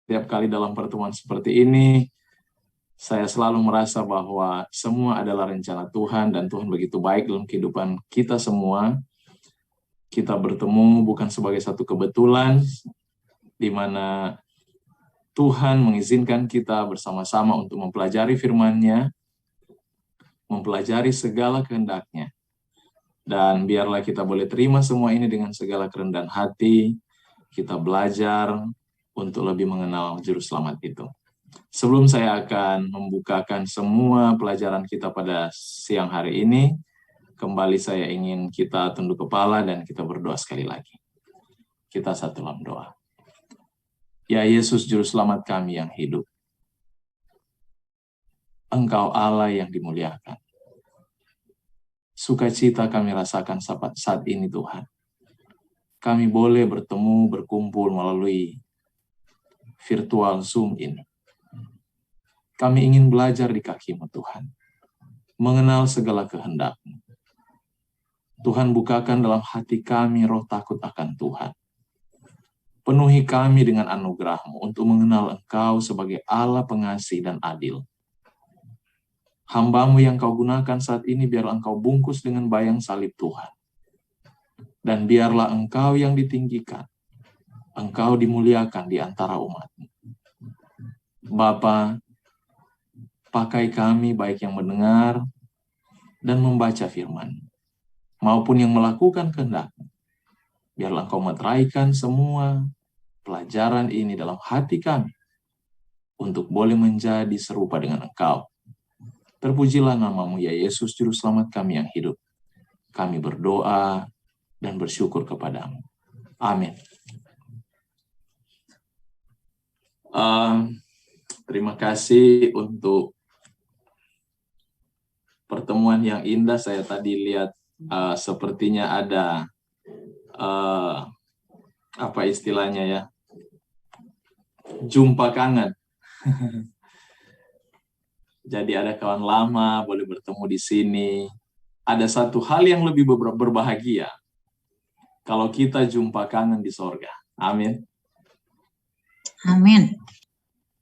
Setiap kali dalam pertemuan seperti ini, saya selalu merasa bahwa semua adalah rencana Tuhan dan Tuhan begitu baik dalam kehidupan kita semua. Kita bertemu bukan sebagai satu kebetulan, di mana Tuhan mengizinkan kita bersama-sama untuk mempelajari firman-Nya, mempelajari segala kehendak-Nya. Dan biarlah kita boleh terima semua ini dengan segala kerendahan hati, kita belajar untuk lebih mengenal Juru Selamat itu. Sebelum saya akan membukakan semua pelajaran kita pada siang hari ini, kembali saya ingin kita tunduk kepala dan kita berdoa sekali lagi. Kita satu dalam doa. Ya Yesus, Juru Selamat kami yang hidup, Engkau Allah yang dimuliakan. Sukacita kami rasakan saat ini Tuhan. Kami boleh bertemu, berkumpul melalui virtual Zoom ini. Kami ingin belajar di kaki-Mu Tuhan, mengenal segala kehendak-Mu. Tuhan, bukakan dalam hati kami roh takut akan Tuhan. Penuhi kami dengan anugerah-Mu untuk mengenal Engkau sebagai Allah pengasih dan adil. Hamba-Mu yang Kau gunakan saat ini, biarlah Engkau bungkus dengan bayang salib Tuhan. Dan biarlah Engkau yang ditinggikan, Engkau dimuliakan di antara umat-Mu. Bapa, pakai kami baik yang mendengar dan membaca firman, maupun yang melakukan kehendak-Mu. Biarlah Engkau meteraikan semua pelajaran ini dalam hati kami, untuk boleh menjadi serupa dengan Engkau. Terpujilah nama-Mu ya Yesus, Juru Selamat kami yang hidup. Kami berdoa dan bersyukur kepadamu. Amin. Terima kasih untuk pertemuan yang indah. Saya tadi lihat sepertinya ada apa istilahnya ya, jumpa kangen. Jadi ada kawan lama boleh bertemu di sini. Ada satu hal yang lebih berbahagia kalau kita jumpa kangen di sorga. Amin. Amin.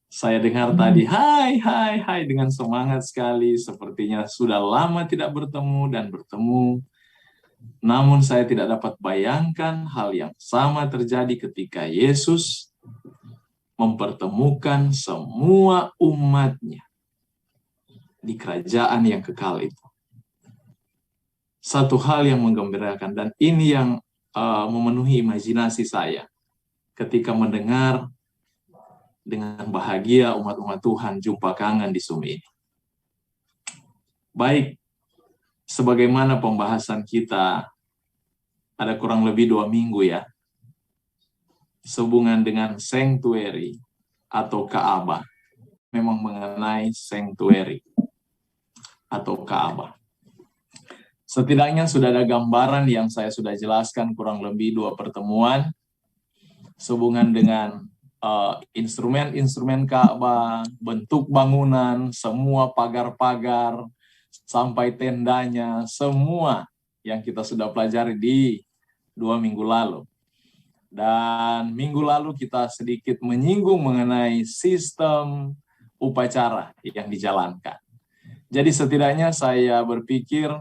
Saya dengar tadi, hai dengan semangat sekali. Sepertinya sudah lama tidak bertemu dan bertemu. Namun saya tidak dapat bayangkan hal yang sama terjadi ketika Yesus mempertemukan semua umat-Nya di kerajaan yang kekal itu. Satu hal yang menggembirakan, dan ini yang memenuhi imajinasi saya ketika mendengar dengan bahagia umat-umat Tuhan jumpa kangen di Zoom ini. Baik, sebagaimana pembahasan kita ada kurang lebih 2 minggu ya, sehubungan dengan sanctuary atau Ka'bah, memang mengenai sanctuary atau Ka'bah. Setidaknya sudah ada gambaran yang saya sudah jelaskan kurang lebih 2 pertemuan sehubungan dengan instrumen-instrumen Ka'bah, bentuk bangunan, semua pagar-pagar, sampai tendanya, semua yang kita sudah pelajari di 2 minggu lalu. Dan minggu lalu kita sedikit menyinggung mengenai sistem upacara yang dijalankan. Jadi setidaknya saya berpikir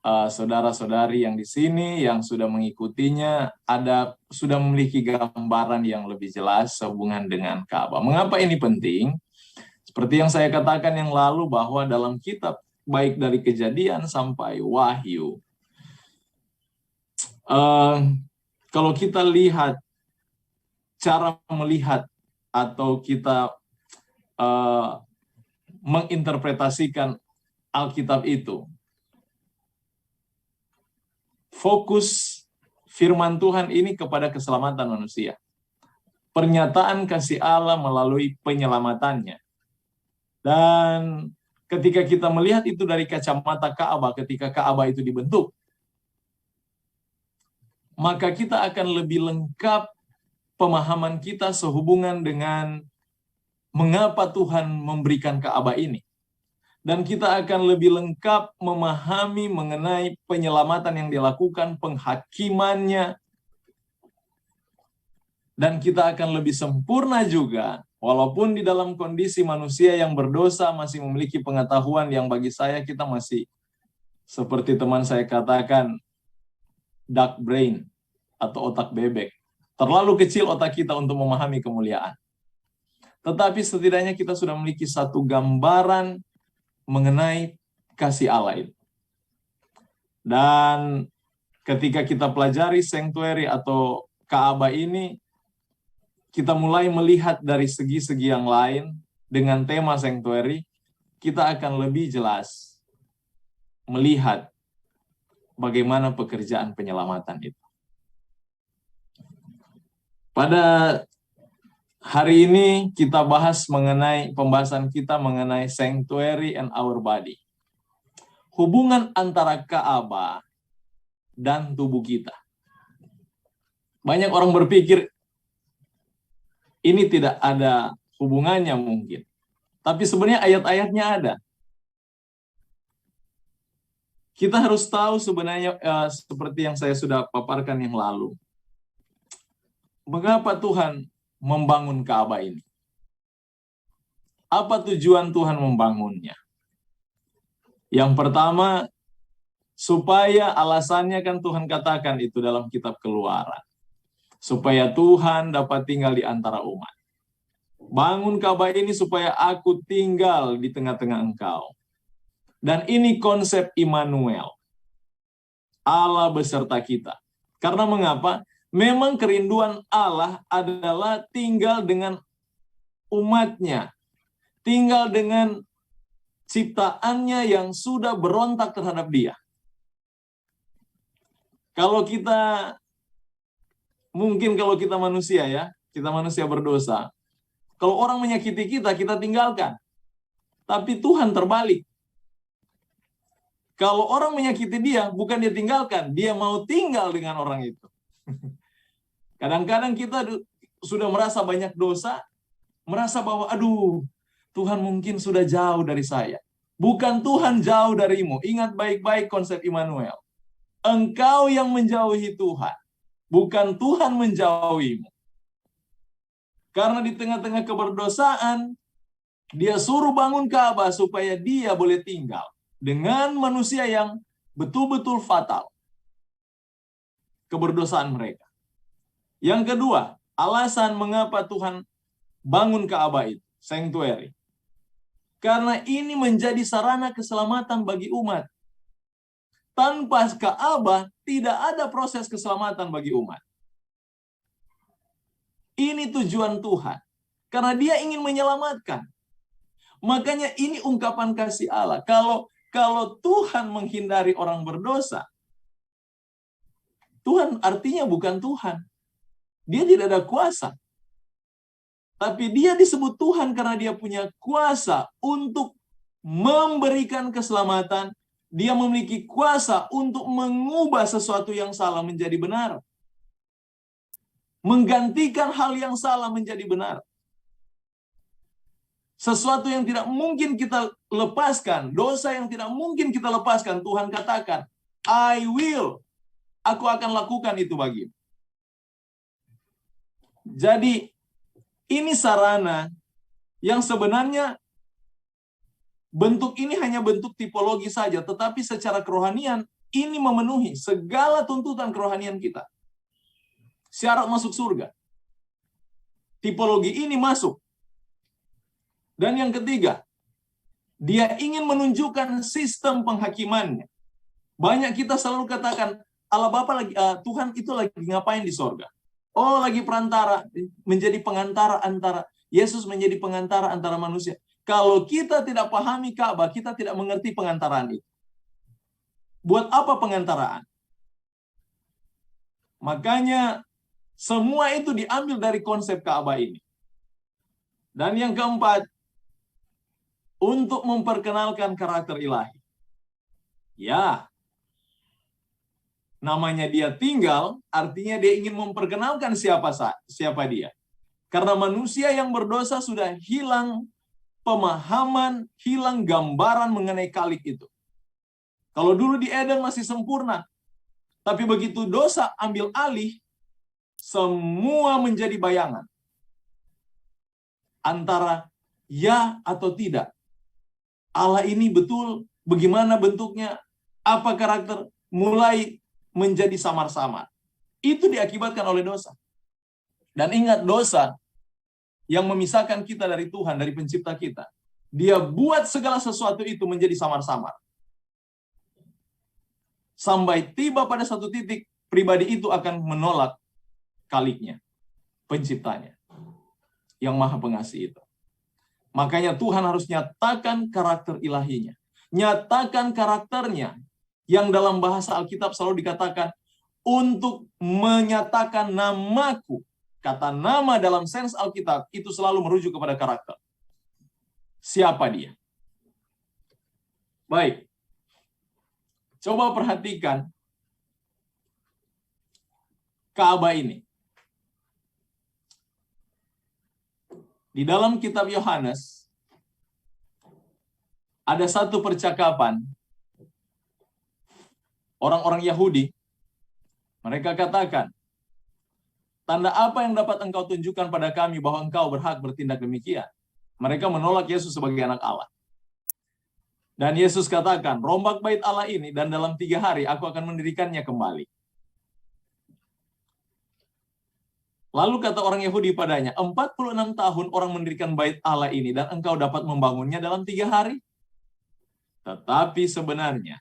saudara-saudari yang di sini yang sudah mengikutinya sudah memiliki gambaran yang lebih jelas sehubungan dengan Ka'bah. Mengapa ini penting? Seperti yang saya katakan yang lalu bahwa dalam kitab baik dari Kejadian sampai Wahyu, kalau kita lihat cara melihat atau kita menginterpretasikan Alkitab itu, fokus firman Tuhan ini kepada keselamatan manusia. Pernyataan kasih Allah melalui penyelamatannya. Dan ketika kita melihat itu dari kacamata Ka'bah, ketika Ka'bah itu dibentuk, maka kita akan lebih lengkap pemahaman kita sehubungan dengan mengapa Tuhan memberikan Ka'bah ini. Dan kita akan lebih lengkap memahami mengenai penyelamatan yang dilakukan, penghakimannya. Dan kita akan lebih sempurna juga Walaupun di dalam kondisi manusia yang berdosa masih memiliki pengetahuan yang bagi saya kita masih seperti teman saya katakan duck brain atau otak bebek. Terlalu kecil otak kita untuk memahami kemuliaan. Tetapi setidaknya kita sudah memiliki satu gambaran mengenai kasih Allah itu. Dan ketika kita pelajari sanctuary atau Ka'bah ini, kita mulai melihat dari segi-segi yang lain dengan tema sanctuary, kita akan lebih jelas melihat bagaimana pekerjaan penyelamatan itu. Pada hari ini kita bahas pembahasan kita mengenai sanctuary and our body. Hubungan antara Ka'bah dan tubuh kita. Banyak orang berpikir ini tidak ada hubungannya mungkin. Tapi sebenarnya ayat-ayatnya ada. Kita harus tahu sebenarnya seperti yang saya sudah paparkan yang lalu. Mengapa Tuhan membangun Ka'bah ini? Apa tujuan Tuhan membangunnya? Yang pertama, supaya alasannya kan Tuhan katakan itu dalam kitab Keluaran. Supaya Tuhan dapat tinggal di antara umat. Bangun Ka'bah ini supaya aku tinggal di tengah-tengah engkau. Dan ini konsep Immanuel. Allah beserta kita. Karena mengapa? Memang kerinduan Allah adalah tinggal dengan umatnya. Tinggal dengan ciptaannya yang sudah berontak terhadap dia. Kalau kita manusia ya, kita manusia berdosa. Kalau orang menyakiti kita, kita tinggalkan. Tapi Tuhan terbalik. Kalau orang menyakiti dia, bukan dia tinggalkan, dia mau tinggal dengan orang itu. Kadang-kadang kita sudah merasa banyak dosa, merasa bahwa aduh, Tuhan mungkin sudah jauh dari saya. Bukan Tuhan jauh darimu. Ingat baik-baik konsep Immanuel. Engkau yang menjauhi Tuhan. Bukan Tuhan menjauhimu. Karena di tengah-tengah keberdosaan, dia suruh bangun Ka'bah supaya dia boleh tinggal dengan manusia yang betul-betul fatal. Keberdosaan mereka. Yang kedua, alasan mengapa Tuhan bangun Ka'bah itu, sanctuary. Karena ini menjadi sarana keselamatan bagi umat. Tanpa Ka'bah, tidak ada proses keselamatan bagi umat. Ini tujuan Tuhan. Karena dia ingin menyelamatkan. Makanya ini ungkapan kasih Allah. Kalau Tuhan menghindari orang berdosa, Tuhan artinya bukan Tuhan. Dia tidak ada kuasa. Tapi dia disebut Tuhan karena dia punya kuasa untuk memberikan keselamatan. Dia memiliki kuasa untuk mengubah sesuatu yang salah menjadi benar. Menggantikan hal yang salah menjadi benar. Sesuatu yang tidak mungkin kita lepaskan, dosa yang tidak mungkin kita lepaskan, Tuhan katakan, I will. Aku akan lakukan itu bagimu. Jadi, ini sarana yang sebenarnya bentuk ini hanya bentuk tipologi saja, tetapi secara kerohanian ini memenuhi segala tuntutan kerohanian kita. Syarat masuk surga. Tipologi ini masuk. Dan yang ketiga, dia ingin menunjukkan sistem penghakimannya. Banyak kita selalu katakan, Allah Bapa lagi, Tuhan itu lagi ngapain di sorga? Oh, lagi perantara, menjadi pengantara antara, Yesus menjadi pengantara antara manusia. Kalau kita tidak pahami Ka'bah, kita tidak mengerti pengantaraan itu. Buat apa pengantaraan? Makanya semua itu diambil dari konsep Ka'bah ini. Dan yang keempat, untuk memperkenalkan karakter ilahi. Ya, namanya dia tinggal, artinya dia ingin memperkenalkan siapa dia. Karena manusia yang berdosa sudah hilang pemahaman, hilang gambaran mengenai kalik itu. Kalau dulu di Eden masih sempurna, tapi begitu dosa ambil alih, semua menjadi bayangan. antara ya atau tidak. Allah ini betul, bagaimana bentuknya, apa karakter, mulai menjadi samar-samar. Itu diakibatkan oleh dosa. Dan ingat, dosa yang memisahkan kita dari Tuhan, dari pencipta kita, dia buat segala sesuatu itu menjadi samar-samar. Sampai tiba pada satu titik, pribadi itu akan menolak Khaliknya, penciptanya, yang maha pengasih itu. Makanya Tuhan harus nyatakan karakter ilahinya. Nyatakan karakternya, yang dalam bahasa Alkitab selalu dikatakan, untuk menyatakan namaku. Kata nama dalam sens Alkitab itu selalu merujuk kepada karakter. Siapa dia? Baik. Coba perhatikan Ka'bah ini. Di dalam kitab Yohanes, ada satu percakapan orang-orang Yahudi. Mereka katakan, tanda apa yang dapat engkau tunjukkan pada kami bahwa engkau berhak bertindak demikian? Mereka menolak Yesus sebagai anak Allah. Dan Yesus katakan, rombak bait Allah ini dan dalam 3 hari aku akan mendirikannya kembali. Lalu kata orang Yahudi padanya, 46 tahun orang mendirikan bait Allah ini dan engkau dapat membangunnya dalam 3 hari? Tetapi sebenarnya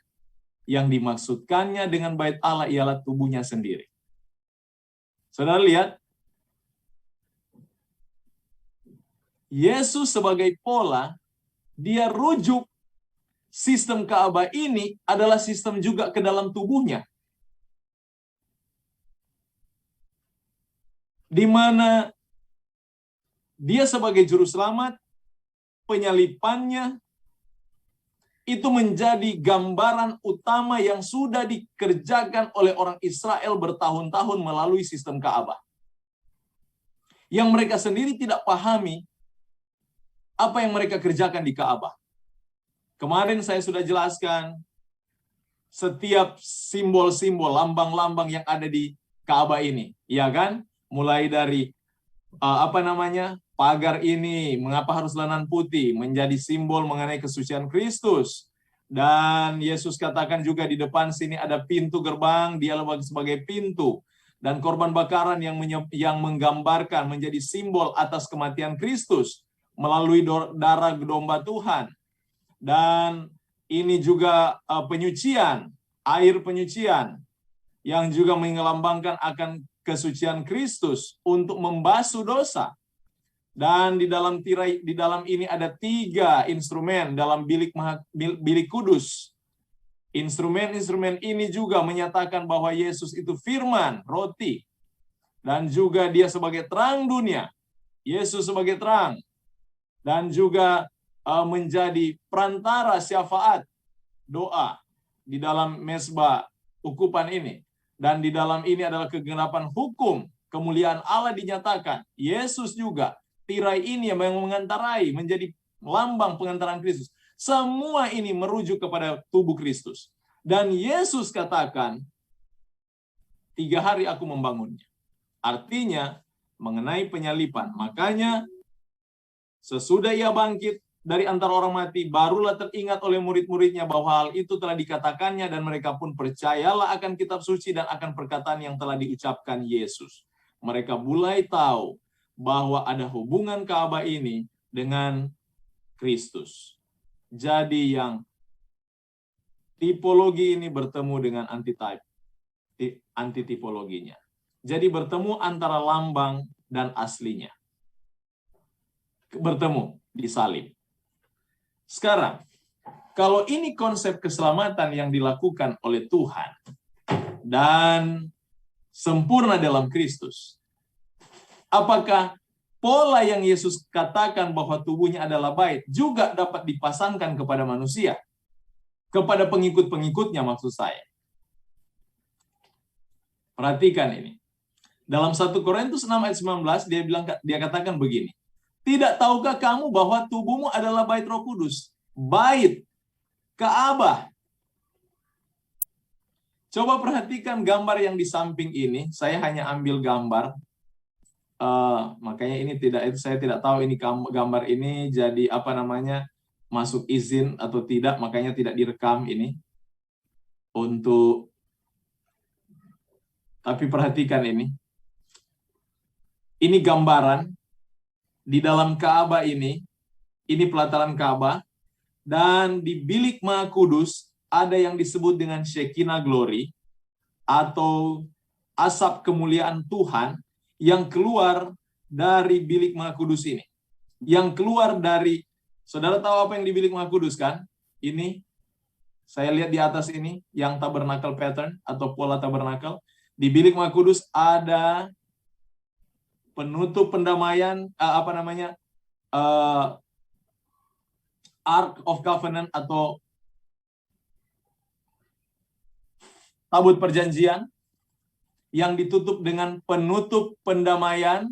yang dimaksudkannya dengan bait Allah ialah tubuhnya sendiri. Saudara lihat, Yesus sebagai pola, dia rujuk sistem Ka'bah ini adalah sistem juga ke dalam tubuhnya. Di mana dia sebagai juru selamat, penyalipannya itu menjadi gambaran utama yang sudah dikerjakan oleh orang Israel bertahun-tahun melalui sistem Ka'bah. Yang mereka sendiri tidak pahami apa yang mereka kerjakan di Ka'bah. Kemarin saya sudah jelaskan setiap simbol-simbol, lambang-lambang yang ada di Ka'bah ini, ya kan? Mulai dari pagar ini, mengapa harus lenan putih, menjadi simbol mengenai kesucian Kristus. Dan Yesus katakan juga di depan sini ada pintu gerbang, dia sebagai pintu. Dan korban bakaran yang menggambarkan menjadi simbol atas kematian Kristus melalui darah domba Tuhan. Dan ini juga penyucian, air penyucian, yang juga melambangkan akan kesucian Kristus untuk membasuh dosa. Dan di dalam tirai, di dalam ini ada 3 instrumen dalam bilik kudus. Instrumen-instrumen ini juga menyatakan bahwa Yesus itu firman, roti. Dan juga dia sebagai terang dunia. Yesus sebagai terang. Dan juga menjadi perantara syafaat, doa di dalam mezbah ukupan ini. Dan di dalam ini adalah kegenapan hukum, kemuliaan Allah dinyatakan. Yesus juga, tirai ini yang mengantarai, menjadi lambang pengantaran Kristus. Semua ini merujuk kepada tubuh Kristus. Dan Yesus katakan, 3 hari aku membangunnya. Artinya, mengenai penyalipan. Makanya, sesudah ia bangkit dari antara orang mati, barulah teringat oleh murid-muridnya bahwa hal itu telah dikatakannya dan mereka pun percayalah akan kitab suci dan akan perkataan yang telah diucapkan Yesus. Mereka mulai tahu bahwa ada hubungan Ka'bah ini dengan Kristus. Jadi yang tipologi ini bertemu dengan antitipologinya. Jadi bertemu antara lambang dan aslinya. Bertemu di salib. Sekarang, kalau ini konsep keselamatan yang dilakukan oleh Tuhan dan sempurna dalam Kristus, apakah pola yang Yesus katakan bahwa tubuhnya adalah bait juga dapat dipasangkan kepada manusia? Kepada pengikut-pengikutnya maksud saya. Perhatikan ini. Dalam 1 Korintus 6 ayat 19 dia katakan begini. Tidak tahukah kamu bahwa tubuhmu adalah bait Roh Kudus? Bait Ka'bah. Coba perhatikan gambar yang di samping ini. Saya hanya ambil gambar makanya ini saya tidak tahu ini gambar ini jadi apa namanya masuk izin atau tidak, makanya tidak direkam ini untuk. Tapi perhatikan ini gambaran di dalam Ka'bah ini pelataran Ka'bah, dan di bilik Maha Kudus ada yang disebut dengan Shekinah Glory atau asap kemuliaan Tuhan yang keluar dari bilik Maha Kudus ini. Yang keluar dari, saudara tahu apa yang di bilik Maha Kudus kan? Ini, saya lihat di atas ini, yang tabernacle pattern atau pola tabernacle. Di bilik Maha Kudus ada penutup pendamaian, Ark of Covenant atau tabut perjanjian yang ditutup dengan penutup pendamaian,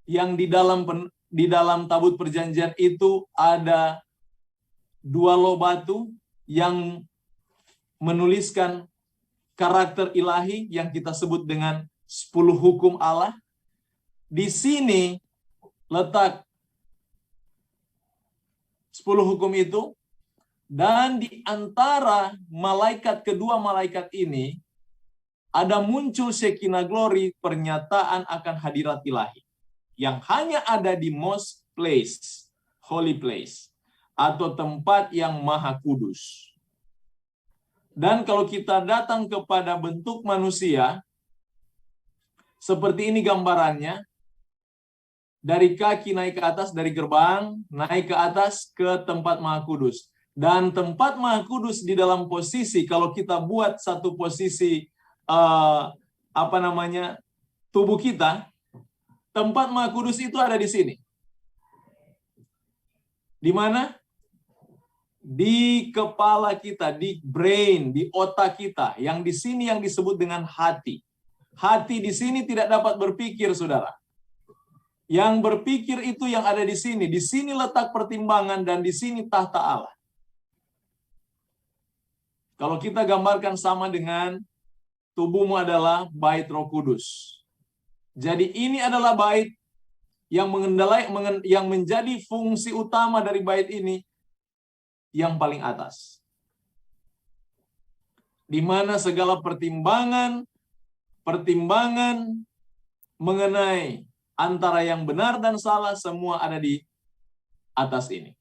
yang di dalam tabut perjanjian itu ada 2 loh batu yang menuliskan karakter ilahi yang kita sebut dengan 10 hukum Allah. Di sini letak 10 hukum itu, dan di antara kedua malaikat ini ada muncul Shekinah Glory, pernyataan akan hadirat ilahi yang hanya ada di most place, holy place, atau tempat yang maha kudus. Dan kalau kita datang kepada bentuk manusia, seperti ini gambarannya, dari kaki naik ke atas, dari gerbang naik ke atas ke tempat maha kudus. Dan tempat maha kudus di dalam posisi, kalau kita buat satu posisi tubuh kita, tempat maha kudus itu ada di sini. Di mana? Di kepala kita, di brain, di otak kita, yang di sini yang disebut dengan hati. Hati di sini tidak dapat berpikir, saudara. Yang berpikir itu yang ada di sini. Di sini letak pertimbangan dan di sini tahta Allah. Kalau kita gambarkan sama dengan tubuhmu adalah bait Roh Kudus. Jadi ini adalah bait yang yang menjadi fungsi utama dari bait ini yang paling atas. Di mana segala pertimbangan mengenai antara yang benar dan salah semua ada di atas ini.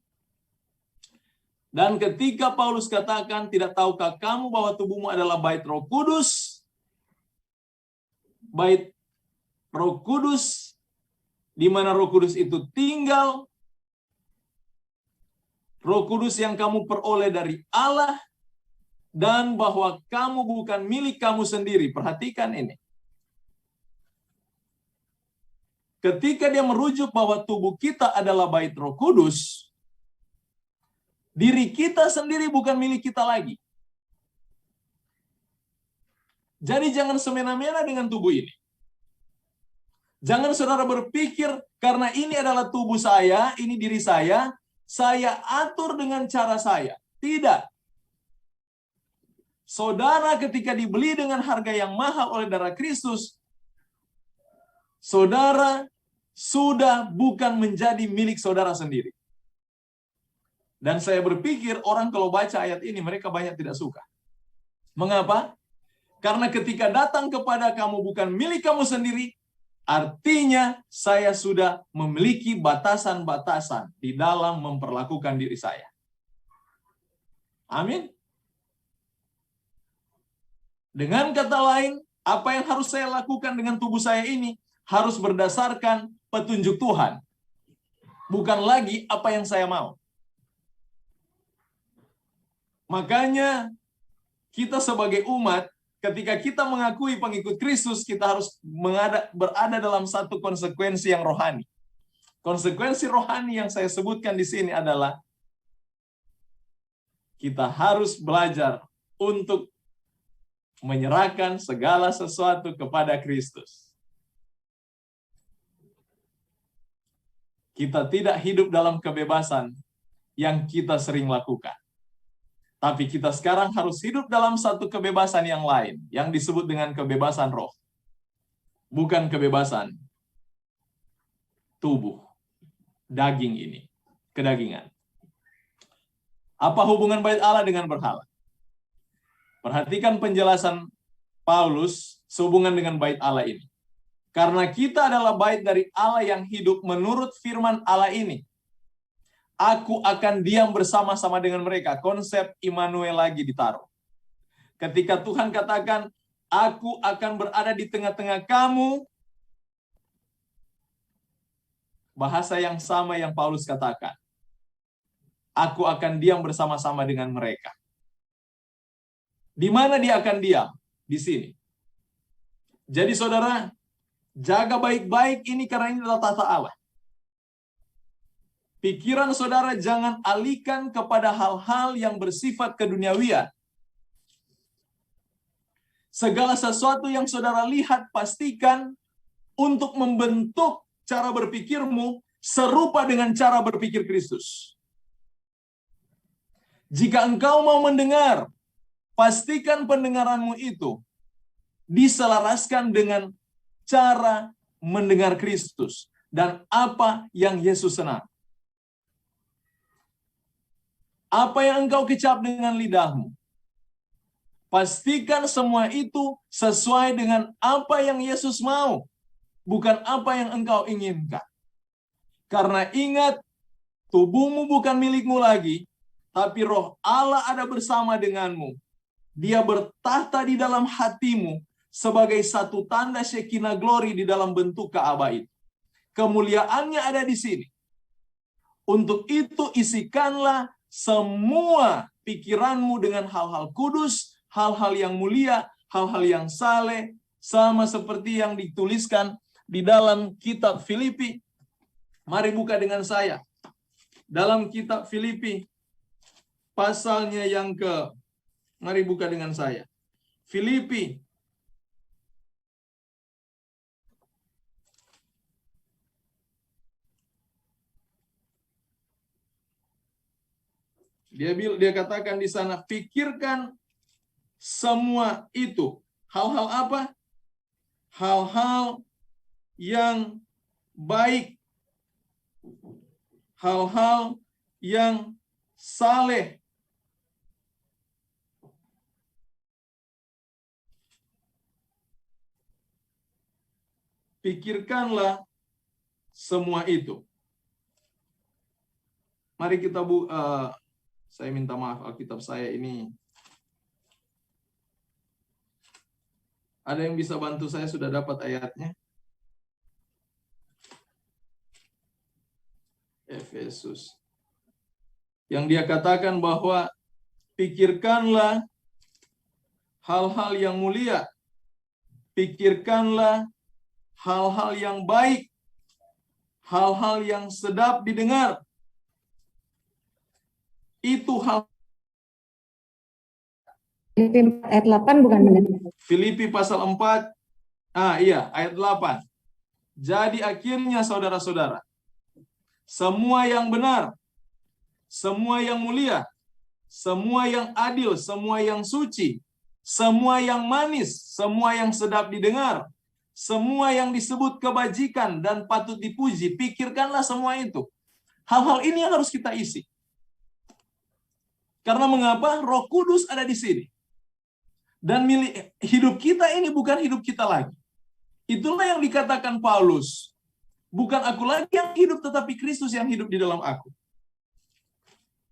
Dan ketika Paulus katakan, tidak tahukah kamu bahwa tubuhmu adalah bait Roh Kudus? Bait Roh Kudus, di mana Roh Kudus itu tinggal. Roh Kudus yang kamu peroleh dari Allah, dan bahwa kamu bukan milik kamu sendiri. Perhatikan ini. Ketika dia merujuk bahwa tubuh kita adalah bait Roh Kudus, diri kita sendiri bukan milik kita lagi. Jadi jangan semena-mena dengan tubuh ini. Jangan saudara berpikir karena ini adalah tubuh saya, ini diri saya atur dengan cara saya. Tidak. Saudara ketika dibeli dengan harga yang mahal oleh darah Kristus, saudara sudah bukan menjadi milik saudara sendiri. Dan saya berpikir orang kalau baca ayat ini mereka banyak tidak suka. Mengapa? Karena ketika datang kepada kamu bukan milik kamu sendiri, artinya saya sudah memiliki batasan-batasan di dalam memperlakukan diri saya. Amin. Dengan kata lain, apa yang harus saya lakukan dengan tubuh saya ini harus berdasarkan petunjuk Tuhan. Bukan lagi apa yang saya mau. Makanya kita sebagai umat, ketika kita mengakui pengikut Kristus, kita harus berada dalam satu konsekuensi yang rohani. Konsekuensi rohani yang saya sebutkan di sini adalah kita harus belajar untuk menyerahkan segala sesuatu kepada Kristus. Kita tidak hidup dalam kebebasan yang kita sering lakukan. Tapi kita sekarang harus hidup dalam satu kebebasan yang lain, yang disebut dengan kebebasan roh. bukan kebebasan tubuh, daging ini, kedagingan. Apa hubungan bait Allah dengan berhala? Perhatikan penjelasan Paulus sehubungan dengan bait Allah ini. Karena kita adalah bait dari Allah yang hidup menurut firman Allah ini. Aku akan diam bersama-sama dengan mereka. Konsep Immanuel lagi ditaruh. Ketika Tuhan katakan, aku akan berada di tengah-tengah kamu, bahasa yang sama yang Paulus katakan. Aku akan diam bersama-sama dengan mereka. Di mana dia akan diam? Di sini. Jadi saudara, jaga baik-baik ini karena ini adalah tata Allah. Pikiran saudara jangan alihkan kepada hal-hal yang bersifat keduniawian. Segala sesuatu yang saudara lihat, pastikan untuk membentuk cara berpikirmu serupa dengan cara berpikir Kristus. Jika engkau mau mendengar, pastikan pendengaranmu itu diselaraskan dengan cara mendengar Kristus dan apa yang Yesus senang. Apa yang engkau kecap dengan lidahmu, pastikan semua itu sesuai dengan apa yang Yesus mau, bukan apa yang engkau inginkan. Karena ingat, tubuhmu bukan milikmu lagi, tapi Roh Allah ada bersama denganmu. Dia bertahta di dalam hatimu sebagai satu tanda Shekinah glory di dalam bentuk Ka'bah itu. Kemuliaannya ada di sini. Untuk itu isikanlah semua pikiranmu dengan hal-hal kudus, hal-hal yang mulia, hal-hal yang saleh, sama seperti yang dituliskan di dalam kitab Filipi. Mari buka dengan saya. Dalam kitab Filipi, pasalnya yang mari buka dengan saya. Filipi, dia katakan di sana, pikirkan semua itu. Hal-hal apa? Hal-hal yang baik, hal-hal yang saleh, pikirkanlah semua itu. Mari kita saya minta maaf, Alkitab saya ini. Ada yang bisa bantu saya, sudah dapat ayatnya? Efesus. Yang dia katakan bahwa pikirkanlah hal-hal yang mulia. Pikirkanlah hal-hal yang baik. Hal-hal yang sedap didengar. Itu hal. Filipi 4 ayat 8 bukan benar? Filipi pasal 4. Iya, ayat 8. Jadi akhirnya saudara-saudara, semua yang benar, semua yang mulia, semua yang adil, semua yang suci, semua yang manis, semua yang sedap didengar, semua yang disebut kebajikan dan patut dipuji, pikirkanlah semua itu. Hal-hal ini yang harus kita isi. Karena mengapa? Roh Kudus ada di sini. Dan hidup kita ini bukan hidup kita lagi. Itulah yang dikatakan Paulus. Bukan aku lagi yang hidup, tetapi Kristus yang hidup di dalam aku.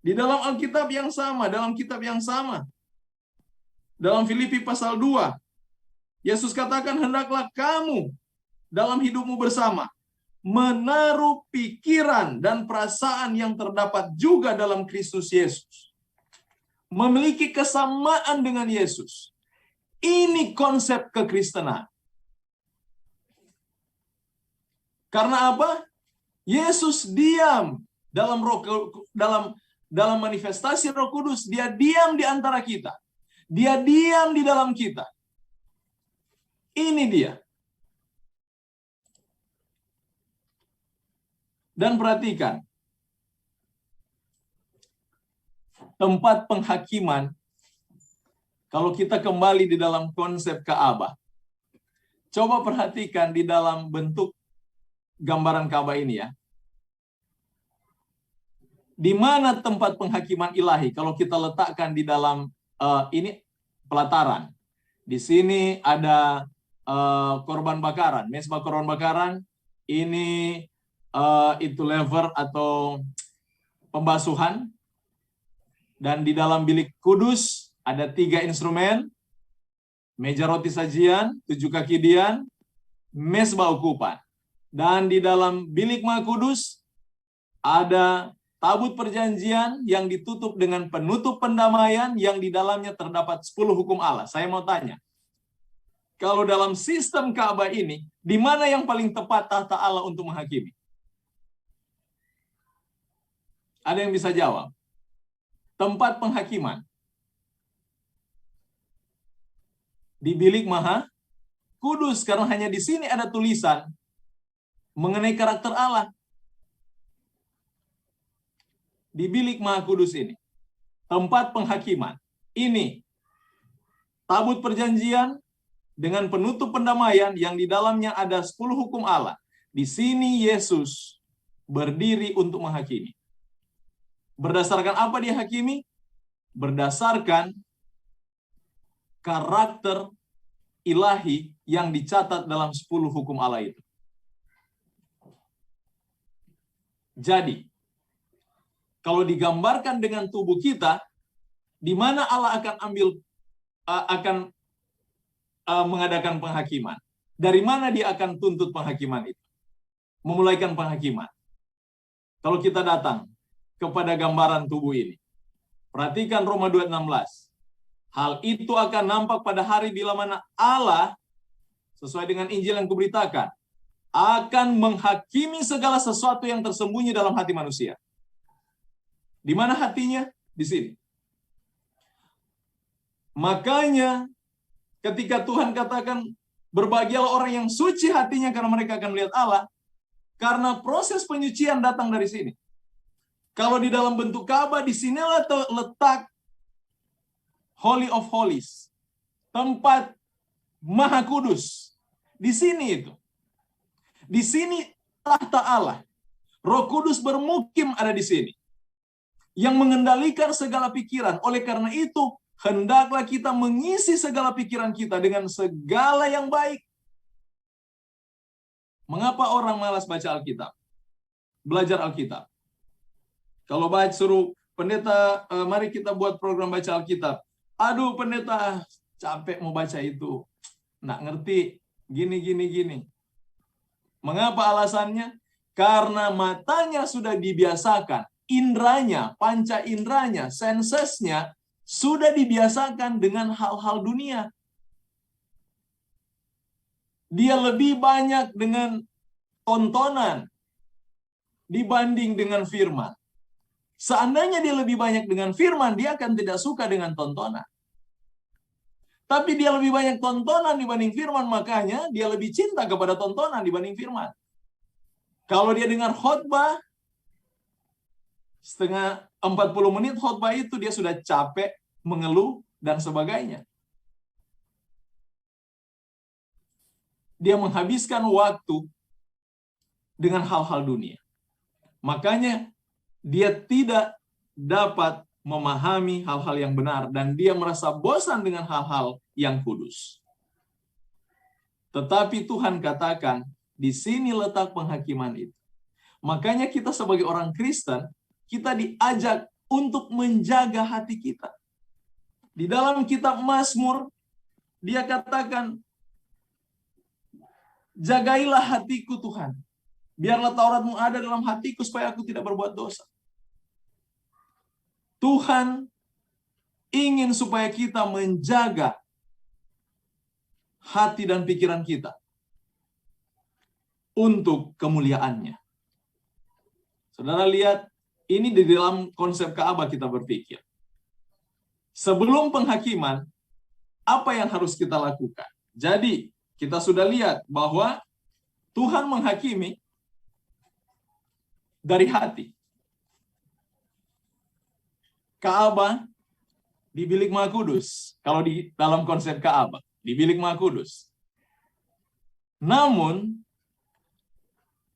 Di dalam Alkitab yang sama, dalam kitab yang sama. Dalam Filipi pasal 2. Yesus katakan, hendaklah kamu dalam hidupmu bersama menaruh pikiran dan perasaan yang terdapat juga dalam Kristus Yesus. Memiliki kesamaan dengan Yesus. Ini konsep kekristenan. Karena apa? Yesus diam dalam dalam manifestasi Roh Kudus, dia diam di antara kita. Dia diam di dalam kita. Ini dia. Dan perhatikan, tempat penghakiman, kalau kita kembali di dalam konsep Ka'bah, Coba perhatikan di dalam bentuk gambaran Ka'bah ini ya. Di mana tempat penghakiman ilahi? Kalau kita letakkan di dalam ini pelataran. Di sini ada korban bakaran, mesbah korban bakaran. Ini itu laver atau pembasuhan. Dan di dalam bilik kudus ada 3 instrumen, meja roti sajian, 7 kaki dian, mesbah ukupan. Dan di dalam bilik maha kudus ada tabut perjanjian yang ditutup dengan penutup pendamaian yang di dalamnya terdapat 10 hukum Allah. Saya mau tanya, kalau dalam sistem Ka'bah ini, di mana yang paling tepat tahta Allah untuk menghakimi? Ada yang bisa jawab? Tempat penghakiman. Di bilik maha kudus, karena hanya di sini ada tulisan mengenai karakter Allah. Di bilik maha kudus ini, tempat penghakiman. Ini tabut perjanjian dengan penutup pendamaian yang di dalamnya ada 10 hukum Allah. Di sini Yesus berdiri untuk menghakimi. Berdasarkan apa dia hakimi? Berdasarkan karakter ilahi yang dicatat dalam 10 hukum Allah itu. Jadi, kalau digambarkan dengan tubuh kita, di mana Allah akan mengadakan penghakiman? Dari mana dia akan tuntut penghakiman itu? Memulaikan penghakiman. Kalau kita datang kepada gambaran tubuh ini, perhatikan Roma 2:16. Hal itu akan nampak pada hari bila mana Allah, sesuai dengan Injil yang kuberitakan, akan menghakimi segala sesuatu yang tersembunyi dalam hati manusia. Di mana hatinya? Di sini. Makanya ketika Tuhan katakan, berbahagialah orang yang suci hatinya karena mereka akan melihat Allah, karena proses penyucian datang dari sini. Kalau di dalam bentuk Ka'bah, di sinilah letak Holy of Holies, tempat Maha Kudus. Di sini itu. Di sini tahta Allah. Roh Kudus bermukim ada di sini. Yang mengendalikan segala pikiran. Oleh karena itu, hendaklah kita mengisi segala pikiran kita dengan segala yang baik. Mengapa orang malas baca Alkitab? Belajar Alkitab. Kalau suruh pendeta, mari kita buat program baca Alkitab. Aduh pendeta, capek mau baca itu. Nggak ngerti, gini. Mengapa alasannya? Karena matanya sudah dibiasakan. Indranya, panca indranya, sensesnya, sudah dibiasakan dengan hal-hal dunia. Dia lebih banyak dengan tontonan dibanding dengan firman. Seandainya dia lebih banyak dengan firman, dia akan tidak suka dengan tontonan. Tapi dia lebih banyak tontonan dibanding firman, makanya dia lebih cinta kepada tontonan dibanding firman. Kalau dia dengar khotbah, setengah 40 menit khotbah itu dia sudah capek, mengeluh, dan sebagainya. Dia menghabiskan waktu dengan hal-hal dunia. Makanya dia tidak dapat memahami hal-hal yang benar dan dia merasa bosan dengan hal-hal yang kudus. Tetapi Tuhan katakan, di sini letak penghakiman itu. Makanya kita sebagai orang Kristen, kita diajak untuk menjaga hati kita. Di dalam kitab Mazmur, dia katakan, jagailah hatiku Tuhan. Biarlah Tauratmu ada dalam hatiku supaya aku tidak berbuat dosa. Tuhan ingin supaya kita menjaga hati dan pikiran kita untuk kemuliaan-Nya. Saudara lihat, ini di dalam konsep Ka'bah kita berpikir. Sebelum penghakiman, apa yang harus kita lakukan? Jadi, kita sudah lihat bahwa Tuhan menghakimi dari hati. Ka'bah di bilik Maha Kudus. Kalau di dalam konsep Ka'bah, di bilik Maha Kudus. Namun,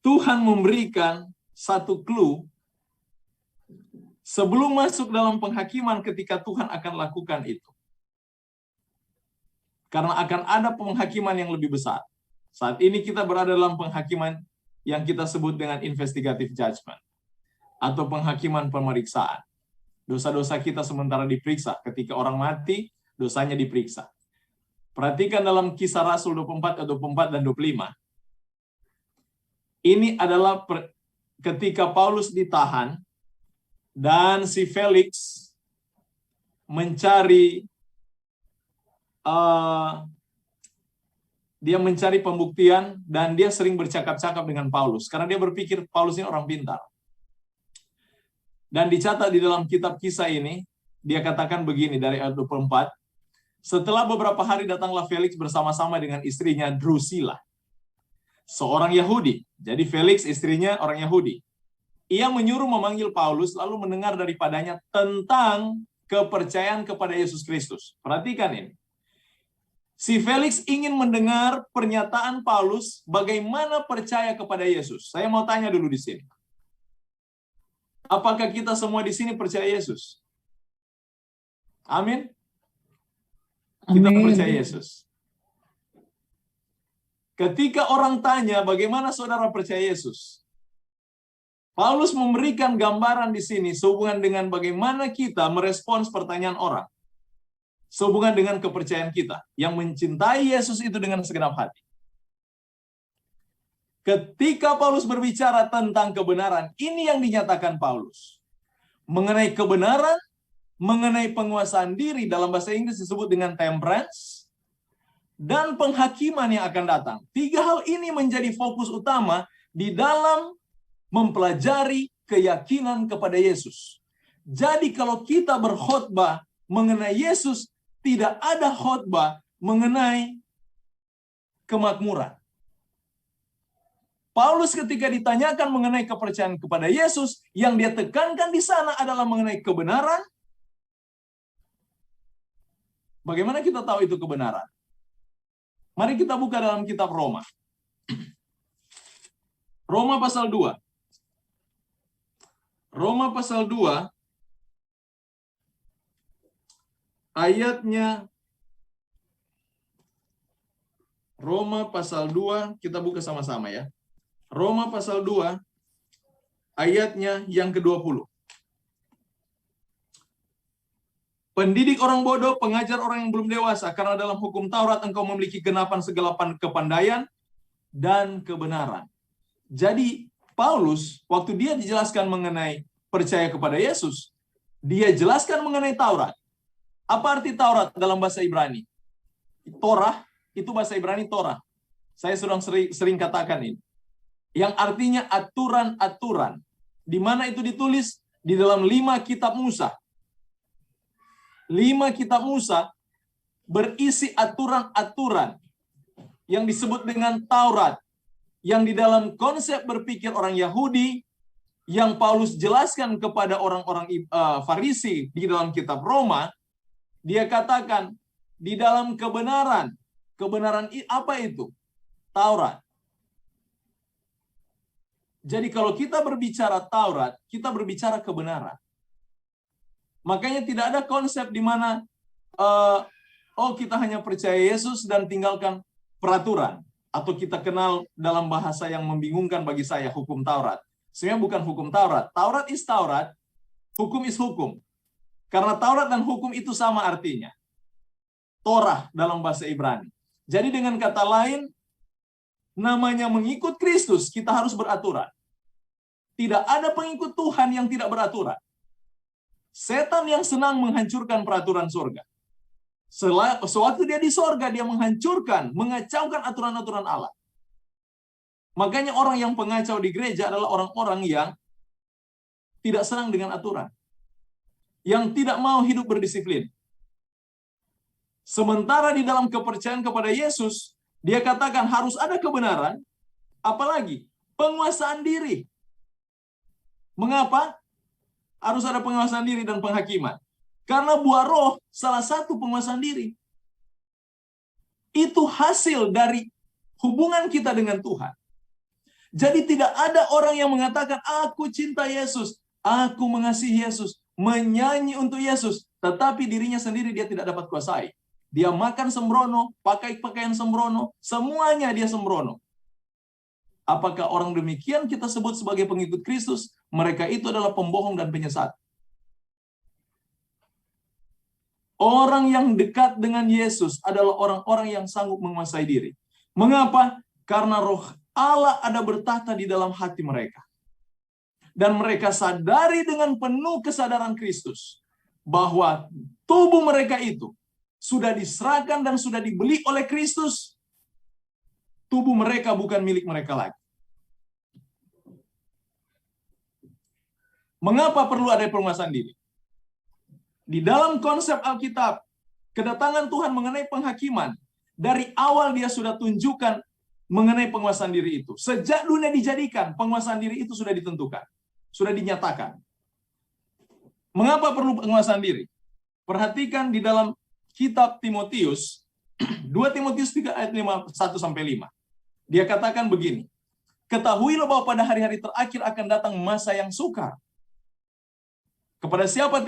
Tuhan memberikan satu clue sebelum masuk dalam penghakiman ketika Tuhan akan lakukan itu. Karena akan ada penghakiman yang lebih besar. Saat ini kita berada dalam penghakiman yang kita sebut dengan investigative judgment atau penghakiman pemeriksaan. Dosa-dosa kita sementara diperiksa. Ketika orang mati, dosanya diperiksa. Perhatikan dalam Kisah Rasul 24, 24 dan 25. Ini adalah ketika Paulus ditahan dan si Felix mencari dia mencari pembuktian dan dia sering bercakap-cakap dengan Paulus karena dia berpikir Paulus ini orang pintar. Dan dicatat di dalam kitab Kisah ini, dia katakan begini dari ayat 24, setelah beberapa hari datanglah Felix bersama-sama dengan istrinya Drusilla, seorang Yahudi. Jadi Felix istrinya orang Yahudi. Ia menyuruh memanggil Paulus lalu mendengar daripadanya tentang kepercayaan kepada Yesus Kristus. Perhatikan ini. Si Felix ingin mendengar pernyataan Paulus bagaimana percaya kepada Yesus. Saya mau tanya dulu di sini. Apakah kita semua di sini percaya Yesus? Amin. Kita percaya Yesus. Ketika orang tanya bagaimana saudara percaya Yesus, Paulus memberikan gambaran di sini sehubungan dengan bagaimana kita merespons pertanyaan orang. Sehubungan dengan kepercayaan kita yang mencintai Yesus itu dengan segenap hati. Ketika Paulus berbicara tentang kebenaran, ini yang dinyatakan Paulus. Mengenai kebenaran, mengenai penguasaan diri, dalam bahasa Inggris disebut dengan temperance, dan penghakiman yang akan datang. 3 hal ini menjadi fokus utama di dalam mempelajari keyakinan kepada Yesus. Jadi kalau kita berkhotbah mengenai Yesus, tidak ada khotbah mengenai kemakmuran. Paulus ketika ditanyakan mengenai kepercayaan kepada Yesus, yang dia tekankan di sana adalah mengenai kebenaran. Bagaimana kita tahu itu kebenaran? Mari kita buka dalam kitab Roma. Roma pasal 2. Roma pasal 2 ayatnya Roma pasal 2, kita buka sama-sama ya. Roma pasal 2 ayatnya yang ke-20. Pendidik orang bodoh, pengajar orang yang belum dewasa, karena dalam hukum Taurat engkau memiliki genapan segala kepandaian dan kebenaran. Jadi Paulus, waktu dia dijelaskan mengenai percaya kepada Yesus, dia jelaskan mengenai Taurat. Apa arti Taurat dalam bahasa Ibrani? Torah, itu bahasa Ibrani Torah. Saya sering katakan ini. Yang artinya aturan-aturan. Di mana itu ditulis? Di dalam 5 kitab Musa. 5 kitab Musa berisi aturan-aturan yang disebut dengan Taurat. Yang di dalam konsep berpikir orang Yahudi, yang Paulus jelaskan kepada orang-orang Farisi di dalam kitab Roma, dia katakan, di dalam kebenaran. Kebenaran apa itu? Taurat. Jadi kalau kita berbicara Taurat, kita berbicara kebenaran. Makanya tidak ada konsep di mana kita hanya percaya Yesus dan tinggalkan peraturan. Atau kita kenal dalam bahasa yang membingungkan bagi saya, hukum Taurat. Sebenarnya bukan hukum Taurat. Taurat is Taurat, hukum is hukum. Karena Taurat dan hukum itu sama artinya. Torah dalam bahasa Ibrani. Jadi dengan kata lain, namanya mengikut Kristus, kita harus beraturan. Tidak ada pengikut Tuhan yang tidak beraturan. Setan yang senang menghancurkan peraturan surga. Sewaktu dia di surga, dia menghancurkan, mengacaukan aturan-aturan Allah. Makanya orang yang pengacau di gereja adalah orang-orang yang tidak senang dengan aturan. Yang tidak mau hidup berdisiplin. Sementara di dalam kepercayaan kepada Yesus, dia katakan harus ada kebenaran, apalagi penguasaan diri. Mengapa? Harus ada penguasaan diri dan penghakiman. Karena buah roh salah satu penguasaan diri. Itu hasil dari hubungan kita dengan Tuhan. Jadi tidak ada orang yang mengatakan, aku cinta Yesus, aku mengasihi Yesus, menyanyi untuk Yesus, tetapi dirinya sendiri dia tidak dapat kuasai. Dia makan sembrono, pakai pakaian sembrono, semuanya dia sembrono. Apakah orang demikian kita sebut sebagai pengikut Kristus? Mereka itu adalah pembohong dan penyesat. Orang yang dekat dengan Yesus adalah orang-orang yang sanggup menguasai diri. Mengapa? Karena Roh Allah ada bertahta di dalam hati mereka. Dan mereka sadari dengan penuh kesadaran Kristus bahwa tubuh mereka itu sudah diserahkan dan sudah dibeli oleh Kristus. Tubuh mereka bukan milik mereka lagi. Mengapa perlu ada penguasaan diri? Di dalam konsep Alkitab, kedatangan Tuhan mengenai penghakiman, dari awal dia sudah tunjukkan mengenai penguasaan diri itu. Sejak dunia dijadikan, penguasaan diri itu sudah ditentukan. Sudah dinyatakan. Mengapa perlu penguasaan diri? Perhatikan di dalam kitab Timotius, 2 Timotius 3 ayat 1-5. Dia katakan begini, ketahuilah bahwa pada hari-hari terakhir akan datang masa yang sukar. Kepada siapa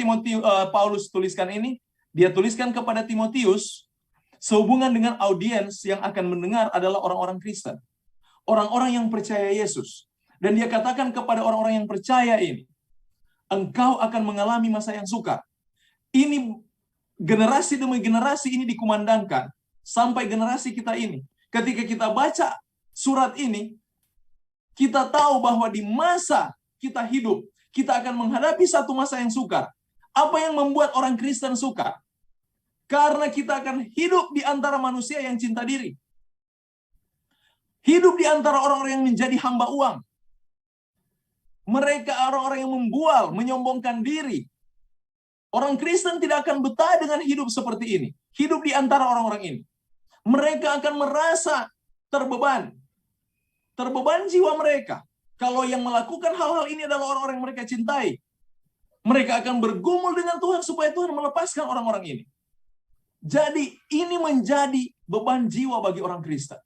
Paulus tuliskan ini? Dia tuliskan kepada Timotius, sehubungan dengan audiens yang akan mendengar adalah orang-orang Kristen. Orang-orang yang percaya Yesus. Dan dia katakan kepada orang-orang yang percaya ini, engkau akan mengalami masa yang sukar. Ini generasi demi generasi ini dikumandangkan sampai generasi kita ini. Ketika kita baca surat ini, kita tahu bahwa di masa kita hidup, kita akan menghadapi satu masa yang sukar. Apa yang membuat orang Kristen sukar? Karena kita akan hidup di antara manusia yang cinta diri. Hidup di antara orang-orang yang menjadi hamba uang. Mereka orang-orang yang membual, menyombongkan diri. Orang Kristen tidak akan betah dengan hidup seperti ini. Hidup di antara orang-orang ini. Mereka akan merasa terbeban. Terbeban jiwa mereka. Kalau yang melakukan hal-hal ini adalah orang-orang yang mereka cintai. Mereka akan bergumul dengan Tuhan supaya Tuhan melepaskan orang-orang ini. Jadi ini menjadi beban jiwa bagi orang Kristen.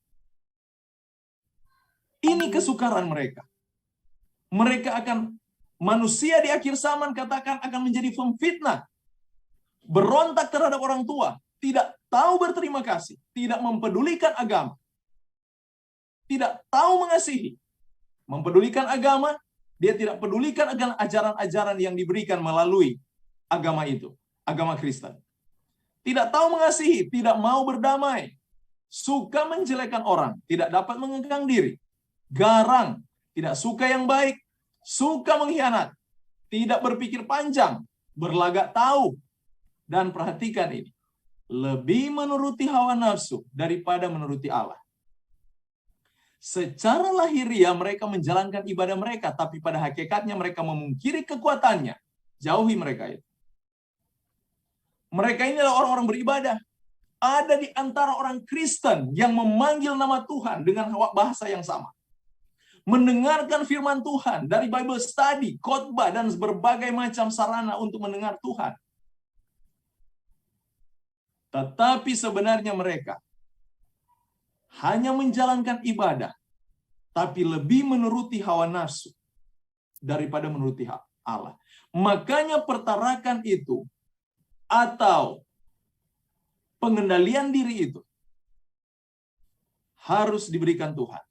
Ini kesukaran mereka. Mereka akan, manusia di akhir zaman katakan akan menjadi pemfitnah. Berontak terhadap orang tua. Tidak tahu berterima kasih. Tidak mempedulikan agama. Tidak tahu mengasihi. Mempedulikan agama, dia tidak pedulikan ajaran-ajaran yang diberikan melalui agama itu. Agama Kristen. Tidak tahu mengasihi, tidak mau berdamai. Suka menjelekkan orang, tidak dapat mengegang diri. Garang, tidak suka yang baik, suka mengkhianat, tidak berpikir panjang, berlagak tahu. Dan perhatikan ini, lebih menuruti hawa nafsu daripada menuruti Allah. Secara lahiriah mereka menjalankan ibadah mereka, tapi pada hakikatnya mereka memungkiri kekuatannya. Jauhi mereka itu. Mereka ini adalah orang-orang beribadah. Ada di antara orang Kristen yang memanggil nama Tuhan dengan bahasa yang sama. Mendengarkan firman Tuhan dari Bible study, khotbah, dan berbagai macam sarana untuk mendengar Tuhan. Tetapi sebenarnya mereka hanya menjalankan ibadah, tapi lebih menuruti hawa nafsu daripada menuruti Allah. Makanya pertarakan itu atau pengendalian diri itu harus diberikan Tuhan.